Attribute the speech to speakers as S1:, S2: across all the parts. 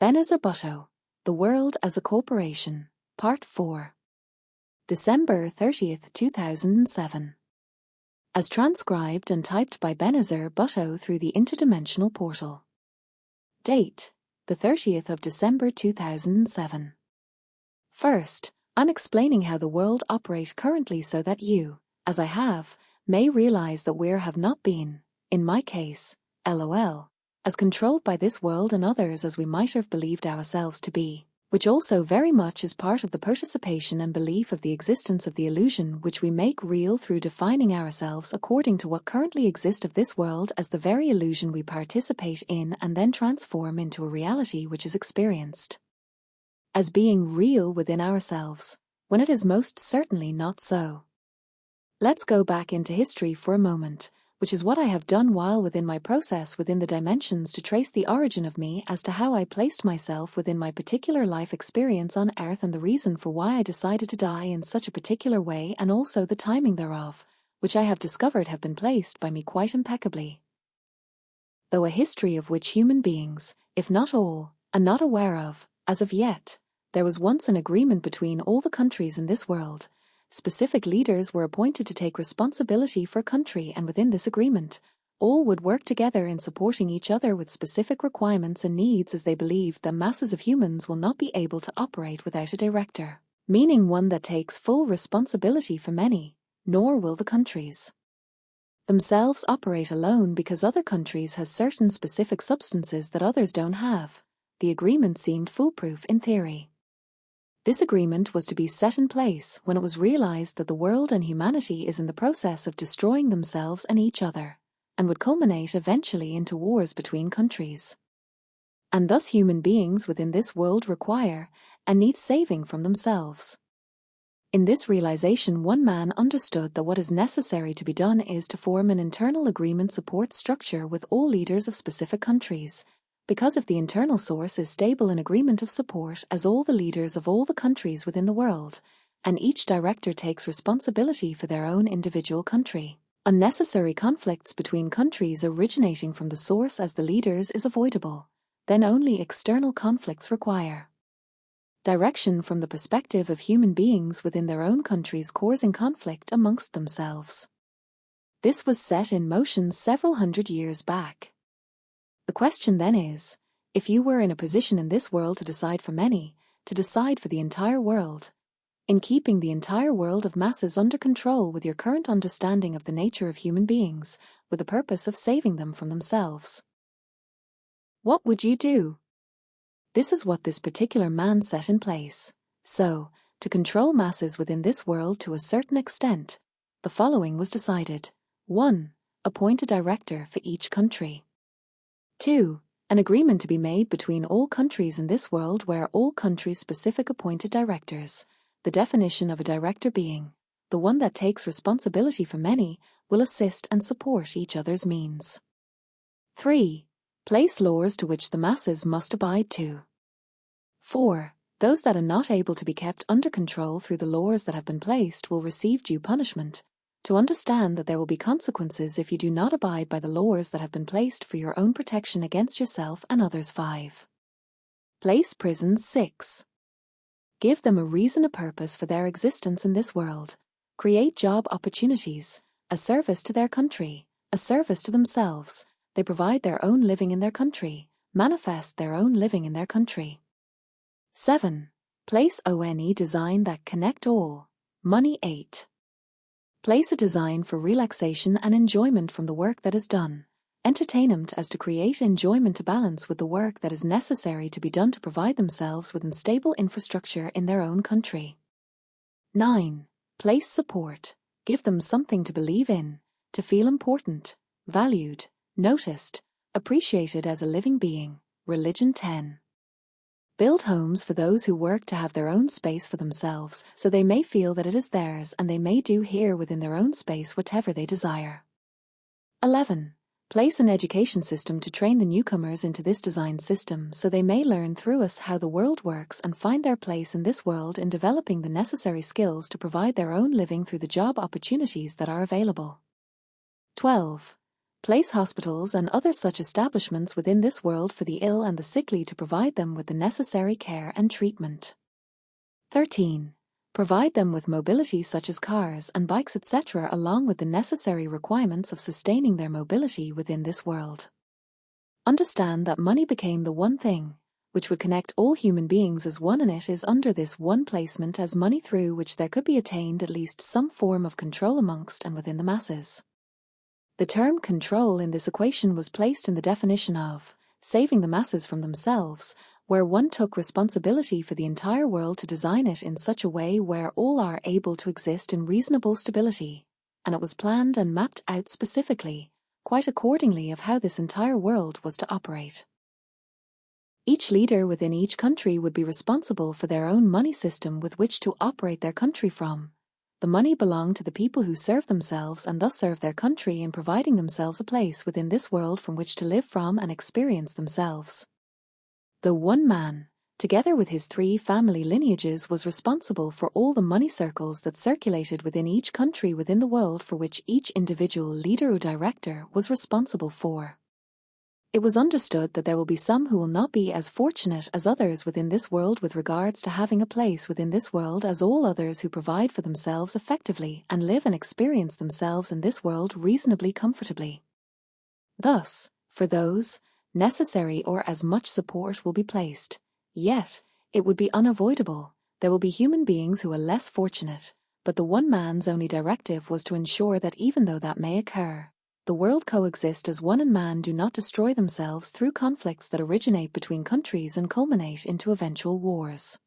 S1: Benazir Bhutto, The World as a Corporation, Part 4. December 30th, 2007. As transcribed and typed by Benazir Bhutto through the interdimensional portal. Date: the 30th of December 2007. First, I'm explaining how the world operates currently so that you, as I have, may realize that we have not been, in my case, LOL, as controlled by this world and others as we might have believed ourselves to be, which also very much is part of the participation and belief of the existence of the illusion which we make real through defining ourselves according to what currently exists of this world as the very illusion we participate in and then transform into a reality which is experienced as being real within ourselves, when it is most certainly not so. Let's go back into history for a moment, which is what I have done while within my process within the dimensions to trace the origin of me as to how I placed myself within my particular life experience on Earth and the reason for why I decided to die in such a particular way and also the timing thereof, which I have discovered have been placed by me quite impeccably. Though a history of which human beings, if not all, are not aware of, as of yet, there was once an agreement between all the countries in this world. Specific leaders were appointed to take responsibility for a country, and within this agreement, all would work together in supporting each other with specific requirements and needs as they believed that masses of humans will not be able to operate without a director, meaning one that takes full responsibility for many, nor will the countries themselves operate alone because other countries has certain specific substances that others don't have. The agreement seemed foolproof in theory. This agreement was to be set in place when it was realized that the world and humanity is in the process of destroying themselves and each other, and would culminate eventually into wars between countries. And thus human beings within this world require and need saving from themselves. In this realization, one man understood that what is necessary to be done is to form an internal agreement support structure with all leaders of specific countries, because if the internal source is stable in agreement of support as all the leaders of all the countries within the world, and each director takes responsibility for their own individual country, unnecessary conflicts between countries originating from the source as the leaders is avoidable, then only external conflicts require direction from the perspective of human beings within their own countries causing conflict amongst themselves. This was set in motion several hundred years back. The question then is, if you were in a position in this world to decide for many, to decide for the entire world, in keeping the entire world of masses under control with your current understanding of the nature of human beings, with the purpose of saving them from themselves, what would you do? This is what this particular man set in place. So, to control masses within this world to a certain extent, the following was decided. 1. Appoint a director for each country. 2. An agreement to be made between all countries in this world where all countries specific appointed directors, the definition of a director being, the one that takes responsibility for many, will assist and support each other's means. 3. Place laws to which the masses must abide to. 4. Those that are not able to be kept under control through the laws that have been placed will receive due punishment, to understand that there will be consequences if you do not abide by the laws that have been placed for your own protection against yourself and others. 5. Place prisons. 6. Give them a reason, a purpose for their existence in this world. Create job opportunities, a service to their country, a service to themselves. They provide their own living in their country, manifest their own living in their country. 7. Place ONE design that connect all. Money. 8. Place a design for relaxation and enjoyment from the work that is done, entertainment as to create enjoyment to balance with the work that is necessary to be done to provide themselves with unstable infrastructure in their own country. 9. Place support, give them something to believe in, to feel important, valued, noticed, appreciated as a living being. Religion. 10. Build homes for those who work to have their own space for themselves, so they may feel that it is theirs and they may do here within their own space whatever they desire. 11. Place an education system to train the newcomers into this design system so they may learn through us how the world works and find their place in this world in developing the necessary skills to provide their own living through the job opportunities that are available. 12. place hospitals and other such establishments within this world for the ill and the sickly to provide them with the necessary care and treatment. 13. Provide them with mobility such as cars and bikes etc. along with the necessary requirements of sustaining their mobility within this world. Understand that money became the one thing which would connect all human beings as one, and it is under this one placement as money through which there could be attained at least some form of control amongst and within the masses. The term control in this equation was placed in the definition of saving the masses from themselves, where one took responsibility for the entire world to design it in such a way where all are able to exist in reasonable stability, and it was planned and mapped out specifically, quite accordingly, of how this entire world was to operate. Each leader within each country would be responsible for their own money system with which to operate their country from. The money belonged to the people who serve themselves and thus serve their country in providing themselves a place within this world from which to live from and experience themselves. The one man, together with his 3 family lineages, was responsible for all the money circles that circulated within each country within the world for which each individual leader or director was responsible for. It was understood that there will be some who will not be as fortunate as others within this world with regards to having a place within this world as all others who provide for themselves effectively and live and experience themselves in this world reasonably comfortably. Thus, for those, necessary or as much support will be placed. Yet, it would be unavoidable. There will be human beings who are less fortunate, but the one man's only directive was to ensure that even though that may occur, the world coexist as one and man do not destroy themselves through conflicts that originate between countries and culminate into eventual wars.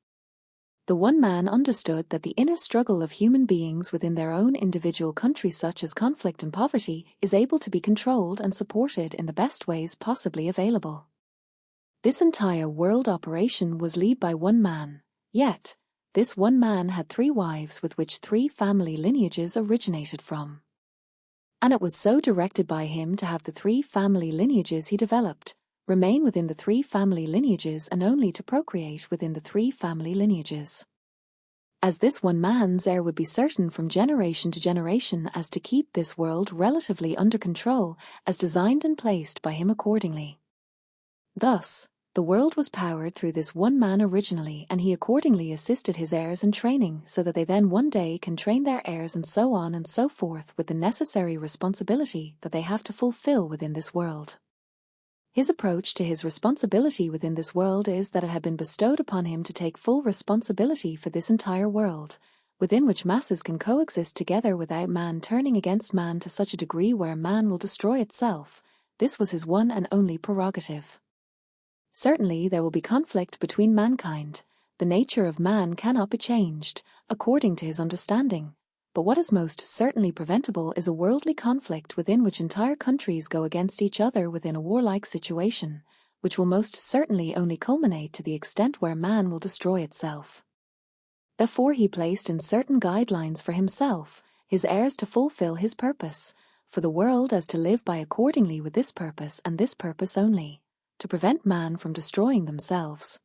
S1: The one man understood that the inner struggle of human beings within their own individual countries, such as conflict and poverty, is able to be controlled and supported in the best ways possibly available. This entire world operation was led by one man, yet this one man had 3 wives with which 3 family lineages originated from. And it was so directed by him to have the 3 family lineages he developed remain within the 3 family lineages and only to procreate within the 3 family lineages. As this one man's heir would be certain from generation to generation as to keep this world relatively under control as designed and placed by him accordingly. Thus, the world was powered through this one man originally, and he accordingly assisted his heirs in training so that they then one day can train their heirs and so on and so forth with the necessary responsibility that they have to fulfill within this world. His approach to his responsibility within this world is that it had been bestowed upon him to take full responsibility for this entire world, within which masses can coexist together without man turning against man to such a degree where man will destroy itself. This was his one and only prerogative. Certainly there will be conflict between mankind. The nature of man cannot be changed, according to his understanding. But what is most certainly preventable is a worldly conflict within which entire countries go against each other within a warlike situation, which will most certainly only culminate to the extent where man will destroy itself. Therefore he placed in certain guidelines for himself, his heirs to fulfill his purpose, for the world as to live by accordingly with this purpose and this purpose only, to prevent man from destroying themselves.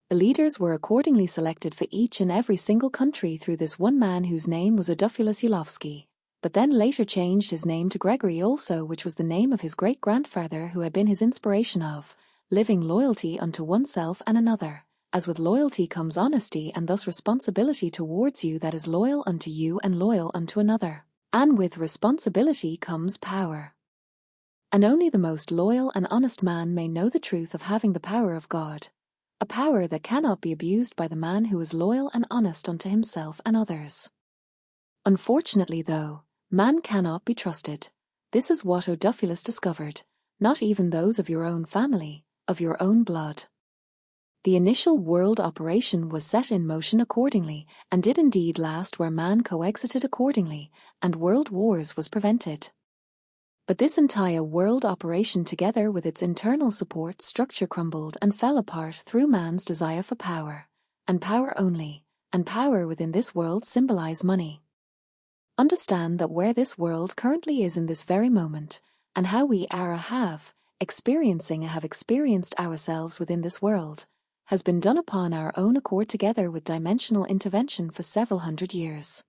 S1: The leaders were accordingly selected for each and every single country through this one man whose name was Adolphus Ulovsky, but then later changed his name to Gregory also, which was the name of his great-grandfather who had been his inspiration of living loyalty unto oneself and another, as with loyalty comes honesty and thus responsibility towards you that is loyal unto you and loyal unto another, and with responsibility comes power. And only the most loyal and honest man may know the truth of having the power of God, a power that cannot be abused by the man who is loyal and honest unto himself and others. Unfortunately, though, man cannot be trusted. This is what Adolphus discovered, not even those of your own family, of your own blood. The initial world operation was set in motion accordingly, and did indeed last where man coexited accordingly, and world wars was prevented. But this entire world operation together with its internal support structure crumbled and fell apart through man's desire for power, and power only, and power within this world symbolize money. Understand that where this world currently is in this very moment, and how we have experienced ourselves within this world, has been done upon our own accord together with dimensional intervention for several hundred years.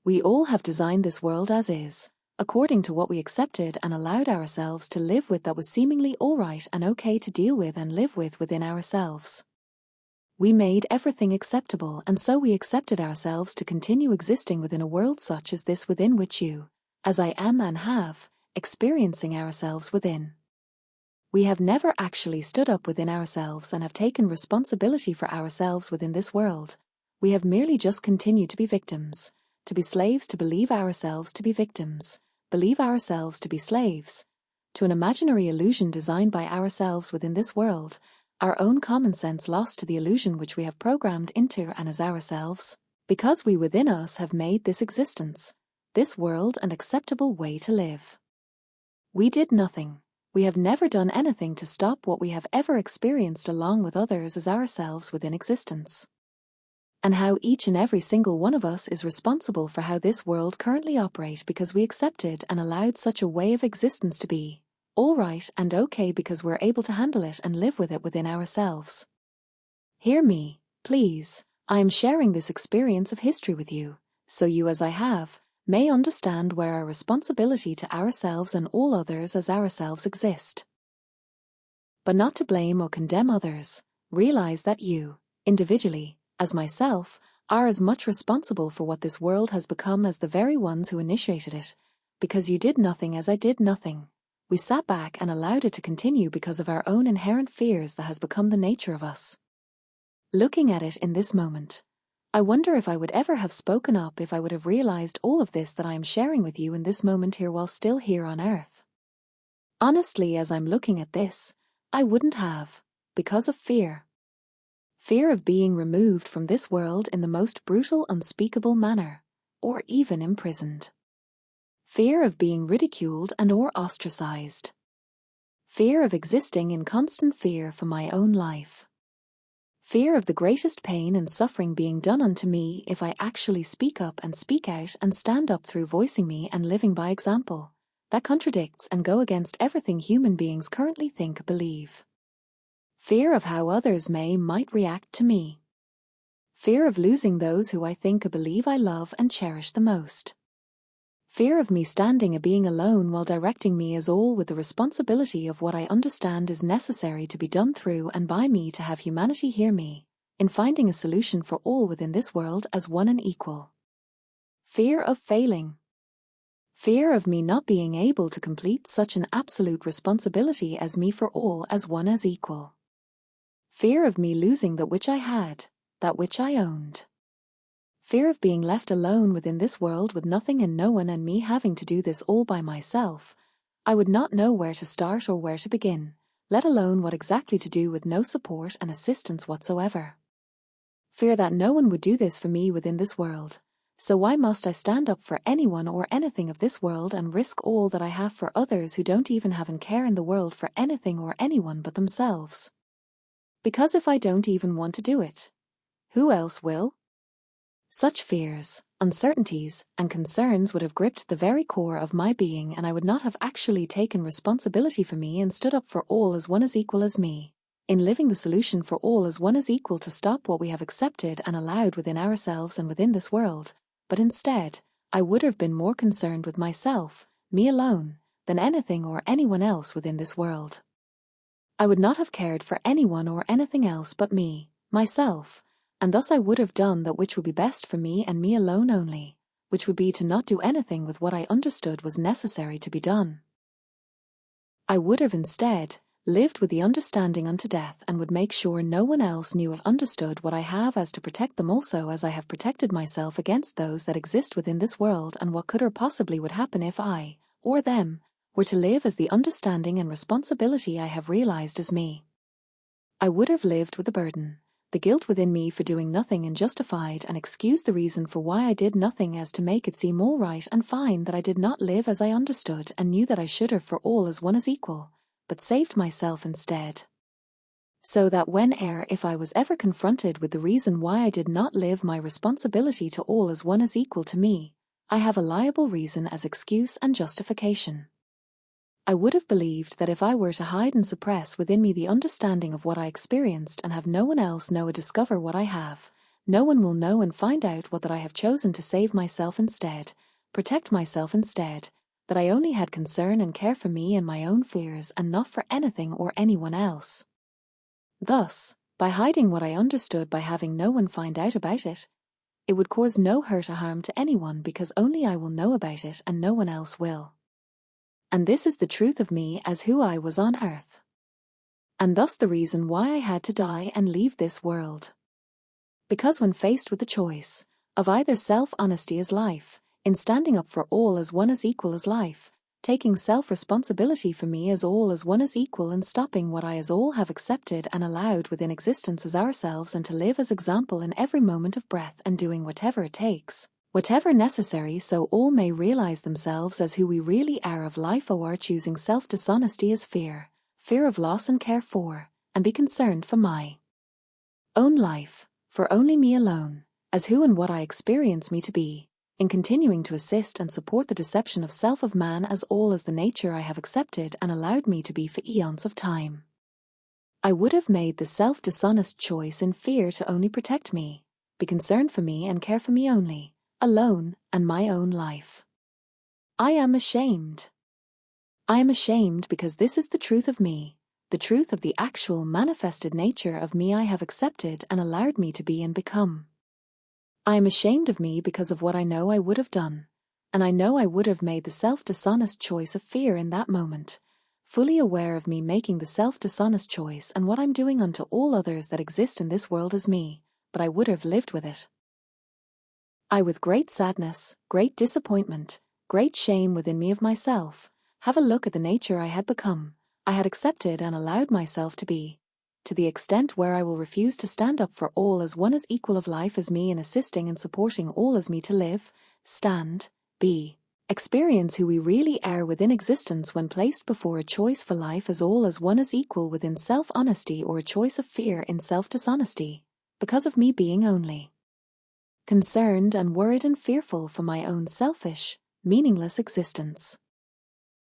S1: We all have designed this world as is, according to what we accepted and allowed ourselves to live with that was seemingly all right and okay to deal with and live with within ourselves. We made everything acceptable, and so we accepted ourselves to continue existing within a world such as this within which you, as I am and have, experiencing ourselves within. We have never actually stood up within ourselves and have taken responsibility for ourselves within this world. We have merely just continued to be victims, to be slaves, to believe ourselves to be victims, believe ourselves to be slaves, to an imaginary illusion designed by ourselves within this world, our own common sense lost to the illusion which we have programmed into and as ourselves, because we within us have made this existence, this world, an acceptable way to live. We did nothing. We have never done anything to stop what we have ever experienced along with others as ourselves within existence. And how each and every single one of us is responsible for how this world currently operates because we accepted and allowed such a way of existence to be all right and okay because we're able to handle it and live with it within ourselves. Hear me, please. I am sharing this experience of history with you, so you as I have, may understand where our responsibility to ourselves and all others as ourselves exist. But not to blame or condemn others, realize that you, individually, as myself, are as much responsible for what this world has become as the very ones who initiated it, because you did nothing as I did nothing. We sat back and allowed it to continue because of our own inherent fears that has become the nature of us. Looking at it in this moment, I wonder if I would ever have spoken up if I would have realized all of this that I am sharing with you in this moment here while still here on earth. Honestly, as I'm looking at this, I wouldn't have, because of fear. Fear of being removed from this world in the most brutal, unspeakable manner, or even imprisoned. Fear of being ridiculed and or ostracized. Fear of existing in constant fear for my own life. Fear of the greatest pain and suffering being done unto me if I actually speak up and speak out and stand up through voicing me and living by example. That contradicts and go against everything human beings currently think, believe. Fear of how others might react to me. Fear of losing those who I think or believe I love and cherish the most. Fear of me standing or being alone while directing me as all with the responsibility of what I understand is necessary to be done through and by me to have humanity hear me, in finding a solution for all within this world as one and equal. Fear of failing. Fear of me not being able to complete such an absolute responsibility as me for all as one as equal. Fear of me losing that which I had, that which I owned. Fear of being left alone within this world with nothing and no one and me having to do this all by myself. I would not know where to start or where to begin, let alone what exactly to do with no support and assistance whatsoever. Fear that no one would do this for me within this world. So why must I stand up for anyone or anything of this world and risk all that I have for others who don't even have an care in the world for anything or anyone but themselves? Because if I don't even want to do it, who else will? Such fears, uncertainties, and concerns would have gripped the very core of my being, and I would not have actually taken responsibility for me and stood up for all as one as equal as me, in living the solution for all as one as equal to stop what we have accepted and allowed within ourselves and within this world. But instead, I would have been more concerned with myself, me alone, than anything or anyone else within this world. I would not have cared for anyone or anything else but me, myself, and thus I would have done that which would be best for me and me alone only, which would be to not do anything with what I understood was necessary to be done. I would have instead lived with the understanding unto death and would make sure no one else knew or understood what I have as to protect them also as I have protected myself against those that exist within this world and what could or possibly would happen if I, or them, were to live as the understanding and responsibility I have realized as me. I would have lived with the burden, the guilt within me for doing nothing and justified and excused the reason for why I did nothing as to make it seem all right and fine that I did not live as I understood and knew that I should have for all as one as equal, but saved myself instead. So that if I was ever confronted with the reason why I did not live my responsibility to all as one as equal to me, I have a liable reason as excuse and justification. I would have believed that if I were to hide and suppress within me the understanding of what I experienced and have no one else know or discover what I have, no one will know and find out what that I have chosen to save myself instead, protect myself instead, that I only had concern and care for me and my own fears and not for anything or anyone else. Thus, by hiding what I understood by having no one find out about it, it would cause no hurt or harm to anyone because only I will know about it and no one else will. And this is the truth of me as who I was on earth. And thus the reason why I had to die and leave this world. Because when faced with the choice of either self-honesty as life, in standing up for all as one as equal as life, taking self-responsibility for me as all as one as equal and stopping what I as all have accepted and allowed within existence as ourselves and to live as example in every moment of breath and doing whatever it takes, whatever necessary so all may realize themselves as who we really are of life or choosing self-dishonesty as fear of loss and care for, and be concerned for my own life, for only me alone, as who and what I experience me to be, in continuing to assist and support the deception of self of man as all as the nature I have accepted and allowed me to be for eons of time. I would have made the self-dishonest choice in fear to only protect me, be concerned for me and care for me only, alone, and my own life. I am ashamed. I am ashamed because this is the truth of me, the truth of the actual manifested nature of me I have accepted and allowed me to be and become. I am ashamed of me because of what I know I would have done, and I know I would have made the self-dishonest choice of fear in that moment, fully aware of me making the self-dishonest choice and what I'm doing unto all others that exist in this world as me, but I would have lived with it. I with great sadness, great disappointment, great shame within me of myself, have a look at the nature I had become, I had accepted and allowed myself to be, to the extent where I will refuse to stand up for all as one as equal of life as me in assisting and supporting all as me to live, stand, be, experience who we really are within existence when placed before a choice for life as all as one as equal within self-honesty or a choice of fear in self-dishonesty, because of me being only concerned and worried and fearful for my own selfish, meaningless existence,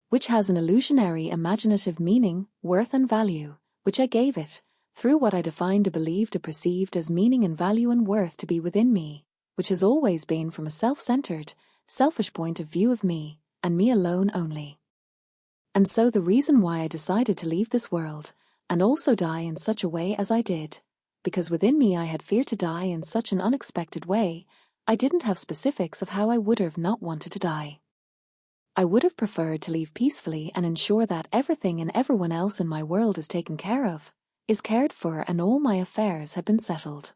S1: which has an illusionary imaginative meaning, worth and value, which I gave it, through what I defined or believed or perceived as meaning and value and worth to be within me, which has always been from a self-centered, selfish point of view of me, and me alone only. And so the reason why I decided to leave this world, and also die in such a way as I did, because within me I had feared to die in such an unexpected way, I didn't have specifics of how I would have not wanted to die. I would have preferred to leave peacefully and ensure that everything and everyone else in my world is taken care of, is cared for and all my affairs have been settled.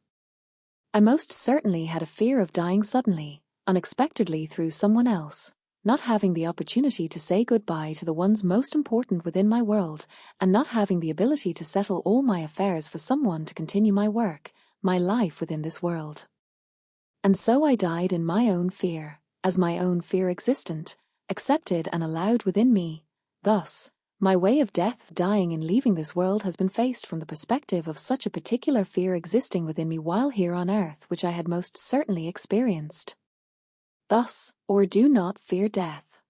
S1: I most certainly had a fear of dying suddenly, unexpectedly through someone else, not having the opportunity to say goodbye to the ones most important within my world, and not having the ability to settle all my affairs for someone to continue my work, my life within this world. And so I died in my own fear, as my own fear existent, accepted and allowed within me. Thus, my way of death, dying and leaving this world has been faced from the perspective of such a particular fear existing within me while here on earth which I had most certainly experienced. Thus, or do not fear death.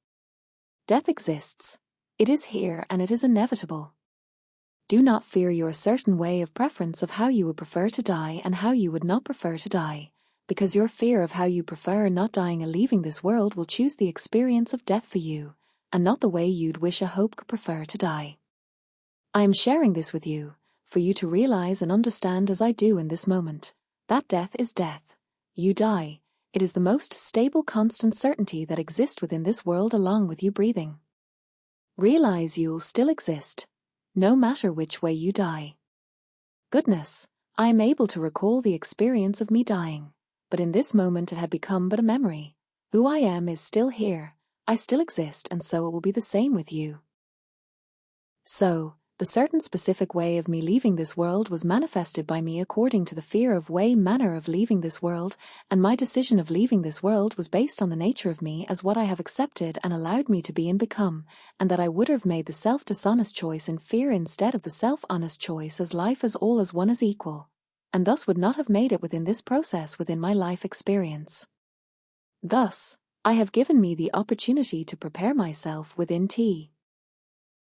S1: Death exists. It is here and it is inevitable. Do not fear your certain way of preference of how you would prefer to die and how you would not prefer to die, because your fear of how you prefer not dying or leaving this world will choose the experience of death for you, and not the way you'd wish or hope could prefer to die. I am sharing this with you, for you to realize and understand as I do in this moment, that death is death. You die. It is the most stable constant certainty that exists within this world along with you breathing. Realize you'll still exist, no matter which way you die. Goodness, I am able to recall the experience of me dying, but in this moment it had become but a memory. Who I am is still here. I still exist, and so it will be the same with you. So, the certain specific way of me leaving this world was manifested by me according to the fear of way manner of leaving this world, and my decision of leaving this world was based on the nature of me as what I have accepted and allowed me to be and become, and that I would have made the self-dishonest choice in fear instead of the self-honest choice as life as all as one as equal, and thus would not have made it within this process within my life experience. Thus, I have given me the opportunity to prepare myself within T.